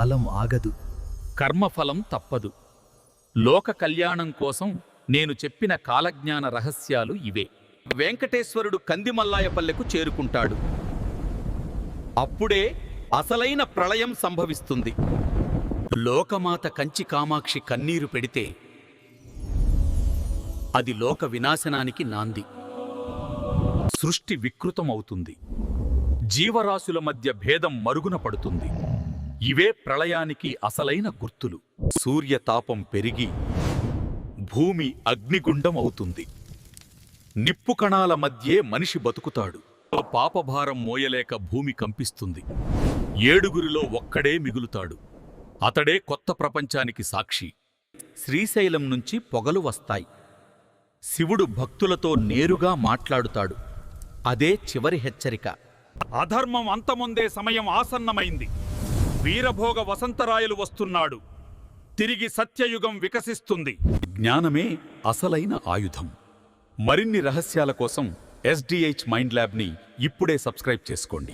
కాలం ఆగదు. కర్మఫలం తప్పదు. లోక కళ్యాణం కోసం నేను చెప్పిన కాలజ్ఞాన రహస్యాలు ఇవే. వెంకటేశ్వరుడు కందిమల్లాయపల్లెకు చేరుకుంటాడు. అప్పుడే అసలైన ప్రళయం సంభవిస్తుంది. లోకమాత కంచి కామాక్షి కన్నీరు పెడితే అది లోక వినాశనానికి నాంది. సృష్టి వికృతమవుతుంది. జీవరాశుల మధ్య భేదం మరుగున పడుతుంది. ఇవే ప్రళయానికి అసలైన గుర్తులు. సూర్యతాపం పెరిగి భూమి అగ్నిగుండం అవుతుంది. నిప్పు కణాల మధ్యే మనిషి బతుకుతాడు. పాపభారం మోయలేక భూమి కంపిస్తుంది. ఏడుగురిలో ఒక్కడే మిగులుతాడు. అతడే కొత్త ప్రపంచానికి సాక్షి. శ్రీశైలం నుంచి పొగలు వస్తాయి. శివుడు భక్తులతో నేరుగా మాట్లాడుతాడు. అదే చివరి హెచ్చరిక. అధర్మం అంతమొందే సమయం ఆసన్నమైంది. వీరభోగ వసంతరాయలు వస్తున్నాడు. తిరిగి సత్యయుగం వికసిస్తుంది. జ్ఞానమే అసలైన ఆయుధం. మరిన్ని రహస్యాల కోసం SDH మైండ్ ల్యాబ్ని ఇప్పుడే సబ్స్క్రైబ్ చేసుకోండి.